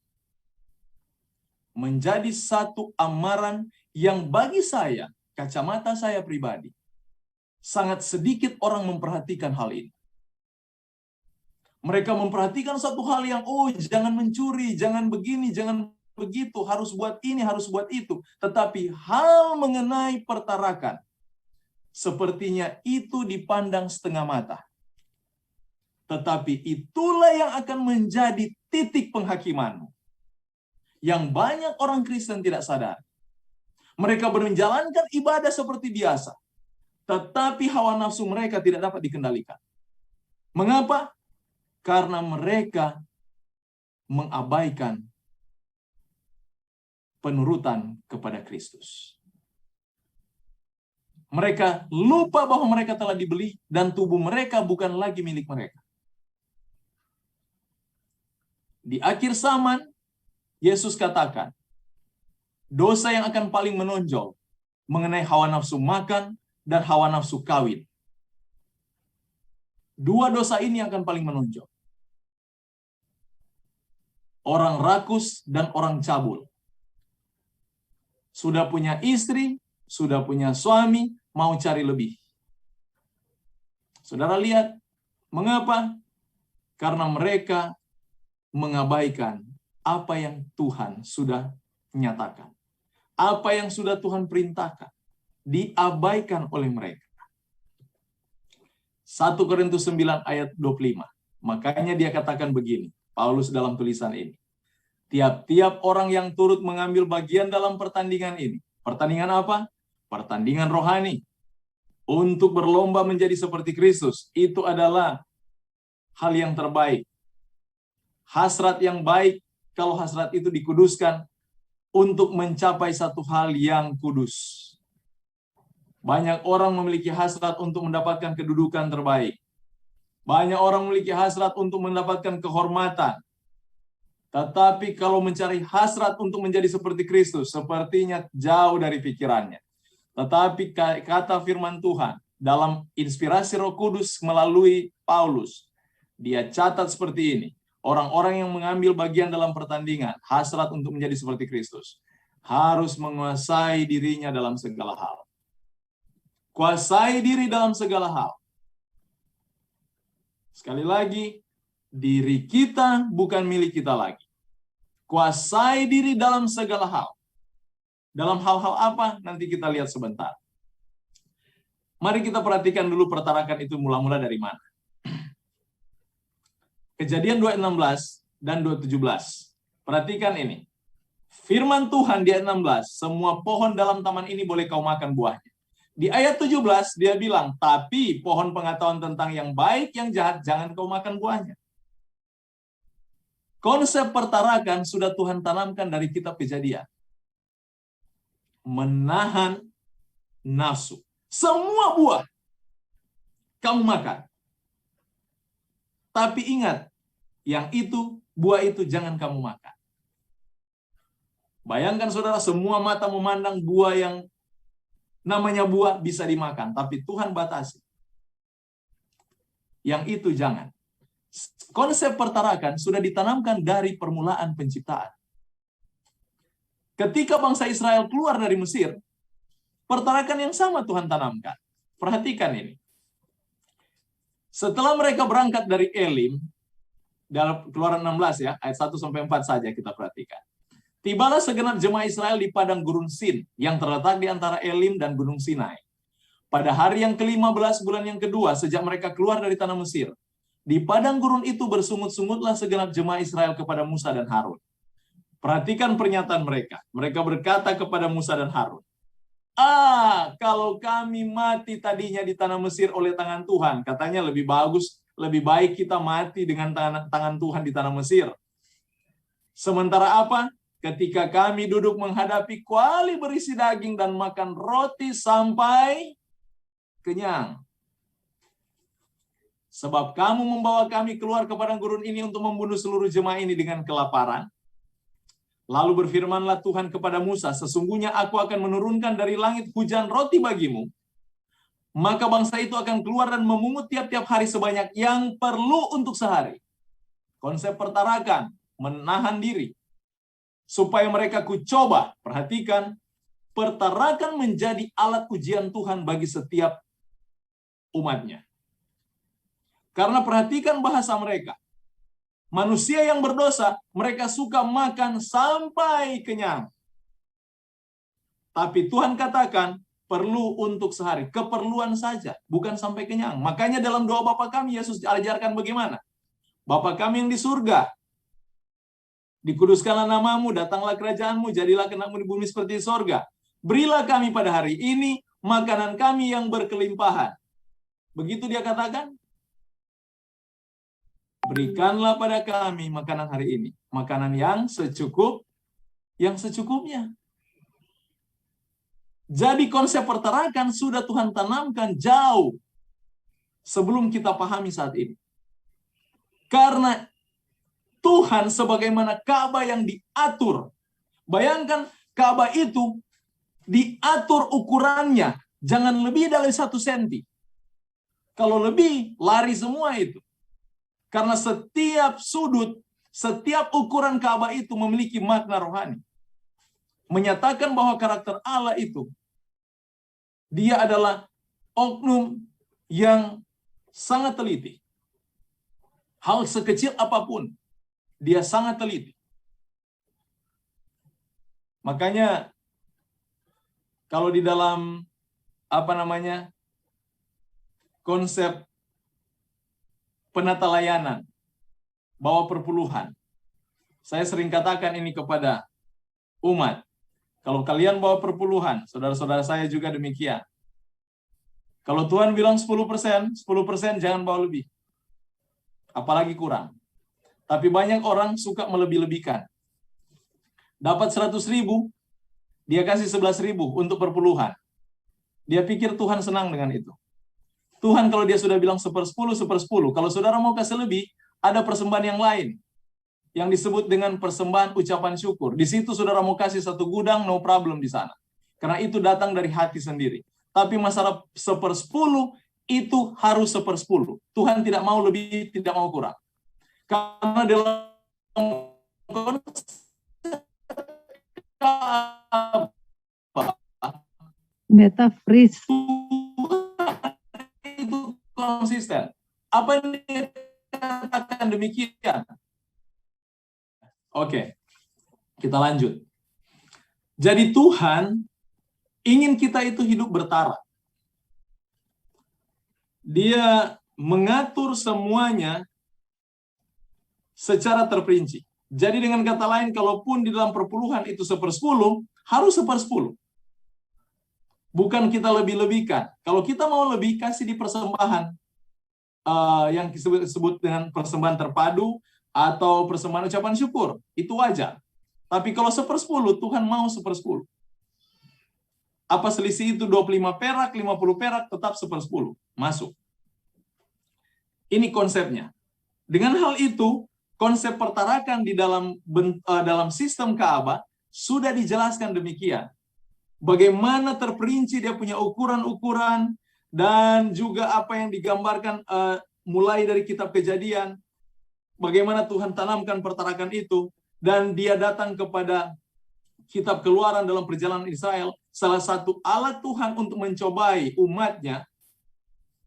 Menjadi satu amaran yang bagi saya, kacamata saya pribadi, sangat sedikit orang memperhatikan hal ini. Mereka memperhatikan satu hal yang, jangan mencuri, jangan begini, jangan begitu, harus buat ini, harus buat itu. Tetapi hal mengenai pertarakan, sepertinya itu dipandang setengah mata. Tetapi itulah yang akan menjadi titik penghakimanmu. Yang banyak orang Kristen tidak sadar. Mereka menjalankan ibadah seperti biasa. Tetapi hawa nafsu mereka tidak dapat dikendalikan. Mengapa? Karena mereka mengabaikan penurutan kepada Kristus. Mereka lupa bahwa mereka telah dibeli dan tubuh mereka bukan lagi milik mereka. Di akhir zaman, Yesus katakan, dosa yang akan paling menonjol mengenai hawa nafsu makan dan hawa nafsu kawin. Dua dosa ini akan paling menonjol. Orang rakus dan orang cabul. Sudah punya istri, sudah punya suami, mau cari lebih. Saudara lihat, mengapa? Karena mereka mengabaikan apa yang Tuhan sudah nyatakan. Apa yang sudah Tuhan perintahkan, diabaikan oleh mereka. 1 Korintus 9 ayat 25. Makanya dia katakan begini, Paulus dalam tulisan ini. Tiap-tiap orang yang turut mengambil bagian dalam pertandingan ini. Pertandingan apa? Pertandingan rohani. Untuk berlomba menjadi seperti Kristus. Itu adalah hal yang terbaik. Hasrat yang baik, kalau hasrat itu dikuduskan, untuk mencapai satu hal yang kudus. Banyak orang memiliki hasrat untuk mendapatkan kedudukan terbaik. Banyak orang memiliki hasrat untuk mendapatkan kehormatan. Tetapi kalau mencari hasrat untuk menjadi seperti Kristus, sepertinya jauh dari pikirannya. Tetapi kata firman Tuhan, dalam inspirasi Roh Kudus melalui Paulus, dia catat seperti ini. Orang-orang yang mengambil bagian dalam pertandingan, hasrat untuk menjadi seperti Kristus, harus menguasai dirinya dalam segala hal. Kuasai diri dalam segala hal. Sekali lagi, diri kita bukan milik kita lagi. Kuasai diri dalam segala hal. Dalam hal-hal apa? Nanti kita lihat sebentar. Mari kita perhatikan dulu pertarakan itu mula-mula dari mana. Kejadian 2:16 dan 2:17. Perhatikan ini. Firman Tuhan di ayat 16, semua pohon dalam taman ini boleh kau makan buahnya. Di ayat 17 dia bilang, tapi pohon pengetahuan tentang yang baik, yang jahat, jangan kau makan buahnya. Konsep pertarakan sudah Tuhan tanamkan dari kitab Kejadian. Menahan nafsu. Semua buah kamu makan. Tapi ingat, yang itu, buah itu jangan kamu makan. Bayangkan saudara, semua mata memandang buah yang namanya buah bisa dimakan, tapi Tuhan batasi. Yang itu jangan. Konsep pertarakan sudah ditanamkan dari permulaan penciptaan. Ketika bangsa Israel keluar dari Mesir, pertarakan yang sama Tuhan tanamkan. Perhatikan ini. Setelah mereka berangkat dari Elim, dalam Keluaran 16 ya, ayat 1-4 saja kita perhatikan. Tibalah segenap jemaah Israel di padang gurun Sin, yang terletak di antara Elim dan Gunung Sinai. Pada hari yang ke-15 bulan yang kedua, sejak mereka keluar dari tanah Mesir, di padang gurun itu bersungut-sungutlah segenap jemaah Israel kepada Musa dan Harun. Perhatikan pernyataan mereka. Mereka berkata kepada Musa dan Harun, kalau kami mati tadinya di tanah Mesir oleh tangan Tuhan, katanya lebih bagus, lebih baik kita mati dengan tangan Tuhan di tanah Mesir. Sementara apa? Ketika kami duduk menghadapi kuali berisi daging dan makan roti sampai kenyang. Sebab kamu membawa kami keluar ke padang gurun ini untuk membunuh seluruh jemaah ini dengan kelaparan. Lalu berfirmanlah Tuhan kepada Musa, sesungguhnya aku akan menurunkan dari langit hujan roti bagimu. Maka bangsa itu akan keluar dan memungut tiap-tiap hari sebanyak yang perlu untuk sehari. Konsep pertarakan, menahan diri. Supaya mereka kucoba, perhatikan, pertarakan menjadi alat ujian Tuhan bagi setiap umatnya. Karena perhatikan bahasa mereka. Manusia yang berdosa, mereka suka makan sampai kenyang. Tapi Tuhan katakan, perlu untuk sehari. Keperluan saja, bukan sampai kenyang. Makanya dalam doa Bapa kami, Yesus ajarkan bagaimana? Bapa kami yang di surga, dikuduskanlah namamu, datanglah kerajaanmu, jadilah kehendakmu di bumi seperti di sorga. Berilah kami pada hari ini makanan kami yang berkelimpahan. Begitu dia katakan. Berikanlah pada kami makanan hari ini. Makanan yang secukupnya. Jadi konsep pertarakan sudah Tuhan tanamkan jauh sebelum kita pahami saat ini. Karena Tuhan sebagaimana Ka'bah yang diatur. Bayangkan Ka'bah itu diatur ukurannya, jangan lebih dari 1 senti. Kalau lebih, lari semua itu. Karena setiap sudut, setiap ukuran Ka'bah itu memiliki makna rohani. Menyatakan bahwa karakter Allah itu, dia adalah oknum yang sangat teliti. Hal sekecil apapun, dia sangat teliti. Makanya, kalau di dalam, konsep penata layanan, bawa perpuluhan, saya sering katakan ini kepada umat. Kalau kalian bawa perpuluhan, saudara-saudara saya juga demikian. Kalau Tuhan bilang 10%, 10% jangan bawa lebih. Apalagi kurang. Tapi banyak orang suka melebih-lebihkan. Dapat 100.000, dia kasih 11.000 untuk perpuluhan. Dia pikir Tuhan senang dengan itu. Tuhan kalau dia sudah bilang 1/10, 1/10. Kalau saudara mau kasih lebih, ada persembahan yang lain. Yang disebut dengan persembahan ucapan syukur. Di situ saudara mau kasih 1 gudang, no problem di sana. Karena itu datang dari hati sendiri. Tapi masalah 1/10 itu harus 1/10. Tuhan tidak mau lebih, tidak mau kurang. Karena dalam Data freeze. Itu konsisten. Apa yang dikatakan demikian? Oke, kita lanjut. Jadi Tuhan ingin kita itu hidup bertara. Dia mengatur semuanya secara terperinci. Jadi dengan kata lain, kalaupun di dalam perpuluhan itu 1/10, harus 1/10. Bukan kita lebih-lebihkan. Kalau kita mau lebih, kasih di persembahan yang disebut dengan persembahan terpadu atau persembahan ucapan syukur. Itu wajar. Tapi kalau 1/10, Tuhan mau 1/10. Apa selisih itu 25 perak, 50 perak, tetap 1/10. Masuk. Ini konsepnya. Dengan hal itu, konsep pertarakan di dalam sistem Ka'bah sudah dijelaskan demikian. Bagaimana terperinci dia punya ukuran-ukuran, dan juga apa yang digambarkan mulai dari kitab Kejadian, bagaimana Tuhan tanamkan pertarakan itu, dan dia datang kepada kitab Keluaran dalam perjalanan Israel, salah satu alat Tuhan untuk mencobai umatnya,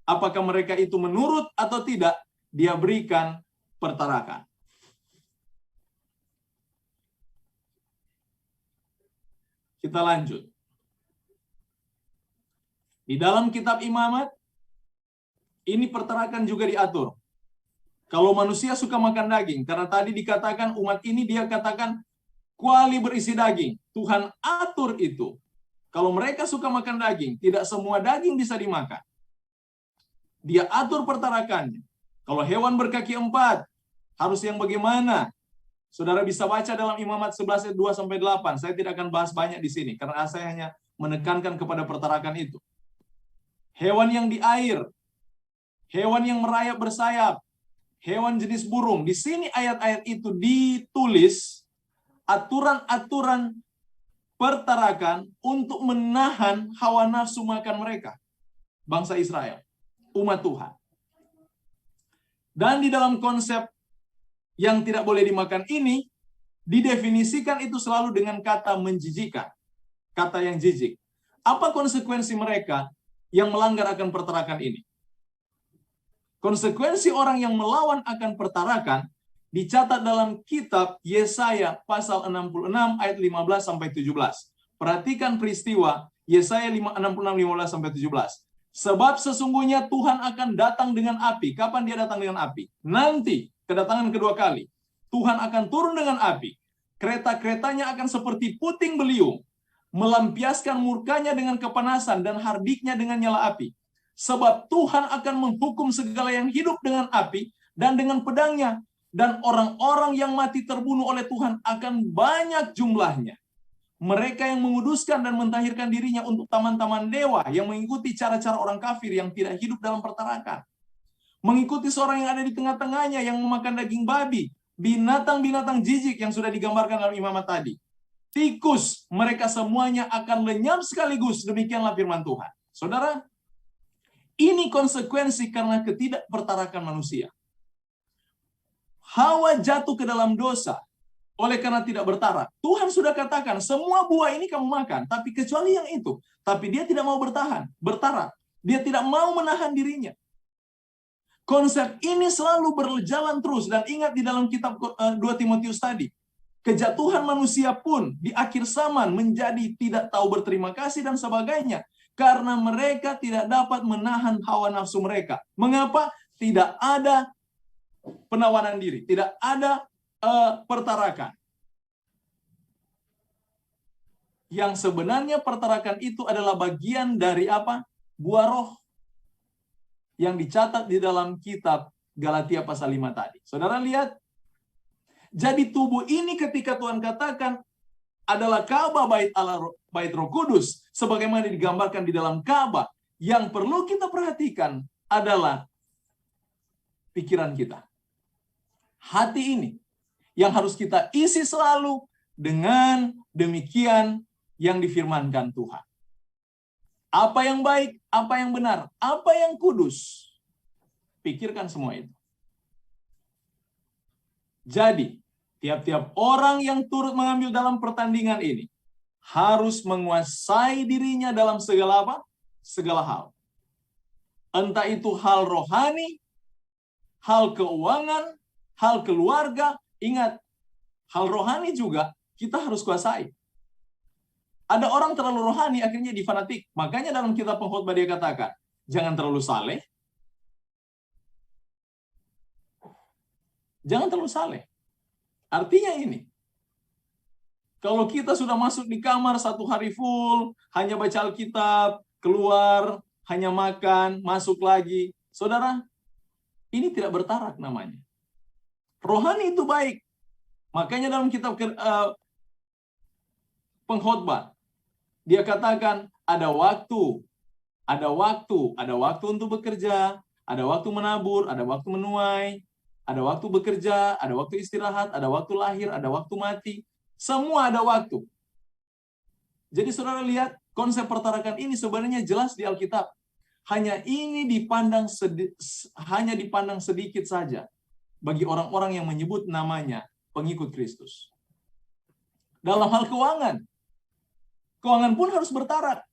apakah mereka itu menurut atau tidak, dia berikan pertarakan. Kita lanjut. Di dalam kitab Imamat, ini pertarakan juga diatur. Kalau manusia suka makan daging, karena tadi dikatakan umat ini dia katakan kuali berisi daging. Tuhan atur itu. Kalau mereka suka makan daging, tidak semua daging bisa dimakan. Dia atur pertarakannya. Kalau hewan berkaki 4, harus yang bagaimana? Saudara bisa baca dalam Imamat 11 ayat 2-8. Saya tidak akan bahas banyak di sini, karena saya hanya menekankan kepada pertarakan itu. Hewan yang di air, hewan yang merayap bersayap, hewan jenis burung. Di sini ayat-ayat itu ditulis aturan-aturan pertarakan untuk menahan hawa nafsu makan mereka. Bangsa Israel, umat Tuhan. Dan di dalam konsep yang tidak boleh dimakan ini, didefinisikan itu selalu dengan kata menjijikan. Kata yang jijik. Apa konsekuensi mereka yang melanggar akan pertarakan ini? Konsekuensi orang yang melawan akan pertarakan dicatat dalam kitab Yesaya pasal 66 ayat 15-17. Perhatikan peristiwa Yesaya 66-15-17. Sebab sesungguhnya Tuhan akan datang dengan api. Kapan dia datang dengan api? Nanti, kedatangan kedua kali. Tuhan akan turun dengan api. Kereta-keretanya akan seperti puting beliung, melampiaskan murkanya dengan kepanasan dan hardiknya dengan nyala api. Sebab Tuhan akan menghukum segala yang hidup dengan api dan dengan pedangnya. Dan orang-orang yang mati terbunuh oleh Tuhan akan banyak jumlahnya. Mereka yang menguduskan dan mentahirkan dirinya untuk taman-taman dewa, yang mengikuti cara-cara orang kafir yang tidak hidup dalam pertarakan. Mengikuti seorang yang ada di tengah-tengahnya yang memakan daging babi, binatang-binatang jijik yang sudah digambarkan dalam imamat tadi, tikus, mereka semuanya akan lenyap sekaligus. Demikianlah firman Tuhan. Saudara, ini konsekuensi karena ketidakpertarakan manusia. Hawa jatuh ke dalam dosa oleh karena tidak bertarak. Tuhan sudah katakan, semua buah ini kamu makan, tapi kecuali yang itu. Tapi dia tidak mau bertarak. Dia tidak mau menahan dirinya. Konsep ini selalu berjalan terus. Dan ingat di dalam kitab 2 Timotius tadi, kejatuhan manusia pun di akhir zaman menjadi tidak tahu berterima kasih dan sebagainya. Karena mereka tidak dapat menahan hawa nafsu mereka. Mengapa? Tidak ada penawanan diri, tidak ada pertarakan. Yang sebenarnya pertarakan itu adalah bagian dari apa? Buah roh yang dicatat di dalam kitab Galatia pasal 5 tadi. Saudara lihat, jadi tubuh ini ketika Tuhan katakan adalah Ka'bah bait Roh Kudus, sebagaimana digambarkan di dalam Ka'bah, yang perlu kita perhatikan adalah pikiran kita. Hati ini yang harus kita isi selalu dengan demikian yang difirmankan Tuhan. Apa yang baik, apa yang benar, apa yang kudus. Pikirkan semua itu. Jadi, tiap-tiap orang yang turut mengambil dalam pertandingan ini harus menguasai dirinya dalam segala apa? Segala hal. Entah itu hal rohani, hal keuangan, hal keluarga. Ingat, hal rohani juga kita harus kuasai. Ada orang terlalu rohani, akhirnya difanatik. Makanya dalam kitab Pengkhotbah dia katakan, jangan terlalu saleh. Jangan terlalu saleh. Artinya ini, kalau kita sudah masuk di kamar 1 hari full, hanya baca Alkitab, keluar, hanya makan, masuk lagi. Saudara, ini tidak bertarak namanya. Rohani itu baik. Makanya dalam kitab Pengkhotbah, dia katakan ada waktu untuk bekerja, ada waktu menabur, ada waktu menuai, ada waktu bekerja, ada waktu istirahat, ada waktu lahir, ada waktu mati. Semua ada waktu. Jadi saudara lihat, konsep pertarakan ini sebenarnya jelas di Alkitab. Hanya ini dipandang sedikit saja bagi orang-orang yang menyebut namanya pengikut Kristus. Dalam hal keuangan pun harus bertarak.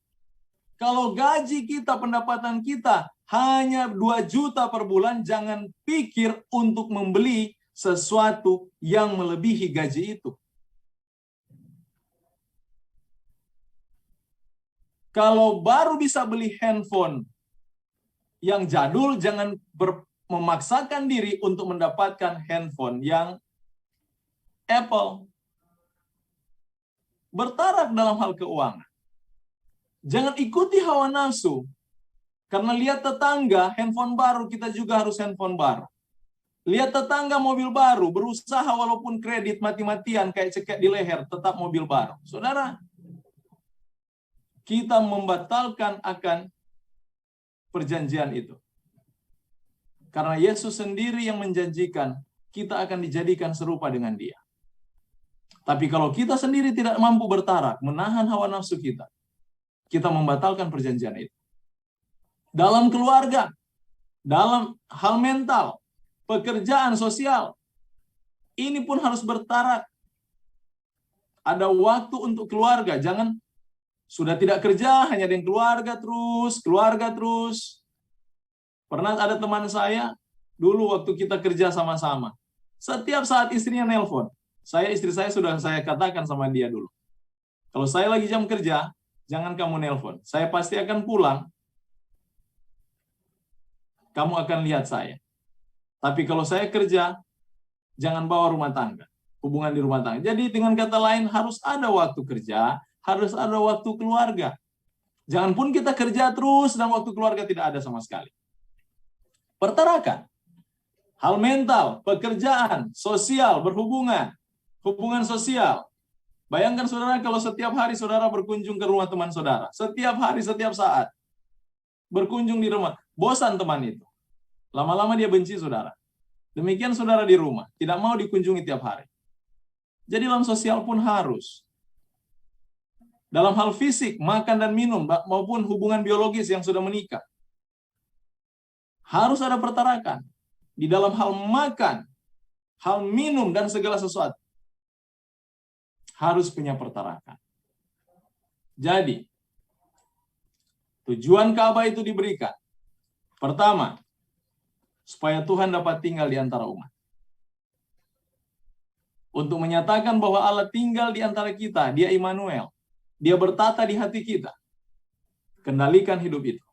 Kalau gaji kita, pendapatan kita hanya 2 juta per bulan, jangan pikir untuk membeli sesuatu yang melebihi gaji itu. Kalau baru bisa beli handphone yang jadul, jangan memaksakan diri untuk mendapatkan handphone yang Apple. Bertarak dalam hal keuangan. Jangan ikuti hawa nafsu. Karena lihat tetangga handphone baru, kita juga harus handphone baru. Lihat tetangga mobil baru, berusaha walaupun kredit mati-matian kayak cekek di leher, tetap mobil baru. Saudara, kita membatalkan akan perjanjian itu. Karena Yesus sendiri yang menjanjikan kita akan dijadikan serupa dengan Dia. Tapi kalau kita sendiri tidak mampu bertarak, menahan hawa nafsu kita membatalkan perjanjian itu. Dalam keluarga, dalam hal mental, pekerjaan sosial, ini pun harus bertarak. Ada waktu untuk keluarga, jangan sudah tidak kerja, hanya dengan keluarga terus. Pernah ada teman saya, dulu waktu kita kerja sama-sama, setiap saat istrinya nelpon, istri saya sudah saya katakan sama dia dulu, kalau saya lagi jam kerja, jangan kamu nelpon, saya pasti akan pulang, kamu akan lihat saya. Tapi kalau saya kerja, jangan bawa rumah tangga, hubungan di rumah tangga. Jadi dengan kata lain, harus ada waktu kerja, harus ada waktu keluarga. Jangan pun kita kerja terus dan waktu keluarga tidak ada sama sekali. Pertarakan. Hal mental, pekerjaan, sosial, berhubungan, hubungan sosial. Bayangkan saudara kalau setiap hari saudara berkunjung ke rumah teman saudara. Setiap hari, setiap saat. Berkunjung di rumah. Bosan teman itu. Lama-lama dia benci saudara. Demikian saudara di rumah, tidak mau dikunjungi tiap hari. Jadi dalam sosial pun harus. Dalam hal fisik, makan dan minum, maupun hubungan biologis yang sudah menikah. Harus ada pertarakan. Di dalam hal makan, hal minum, dan segala sesuatu. Harus punya pertarakan. Jadi, tujuan Ka'bah itu diberikan. Pertama, supaya Tuhan dapat tinggal di antara umat. Untuk menyatakan bahwa Allah tinggal di antara kita, Dia Immanuel. Dia bertata di hati kita. Kendalikan hidup itu.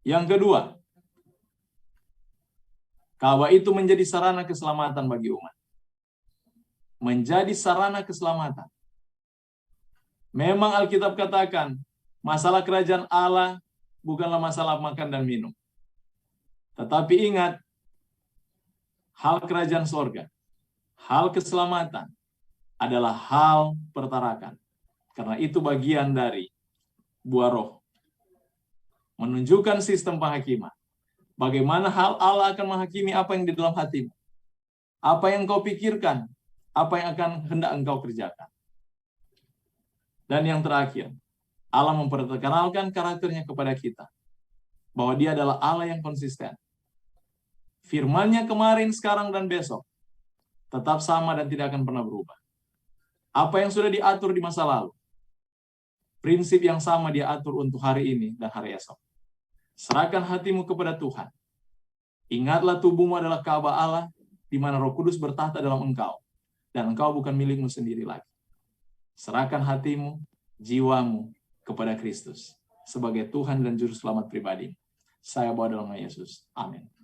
Yang kedua, Ka'bah itu menjadi sarana keselamatan bagi umat. Menjadi sarana keselamatan. Memang Alkitab katakan, masalah kerajaan Allah bukanlah masalah makan dan minum. Tetapi ingat, hal kerajaan sorga, hal keselamatan adalah hal pertarakan. Karena itu bagian dari buah roh. Menunjukkan sistem penghakiman. Bagaimana hal Allah akan menghakimi apa yang di dalam hatimu. Apa yang kau pikirkan. Apa yang akan hendak engkau kerjakan. Dan yang terakhir, Allah memperkenalkan karakternya kepada kita. Bahwa Dia adalah Allah yang konsisten. Firman-Nya kemarin, sekarang, dan besok tetap sama dan tidak akan pernah berubah. Apa yang sudah diatur di masa lalu, prinsip yang sama Dia atur untuk hari ini dan hari esok. Serahkan hatimu kepada Tuhan. Ingatlah tubuhmu adalah Ka'bah Allah, di mana Roh Kudus bertahta dalam engkau. Dan engkau bukan milikmu sendiri lagi. Serahkan hatimu, jiwamu kepada Kristus sebagai Tuhan dan Juru Selamat pribadi. Saya bawa dalam nama Yesus. Amin.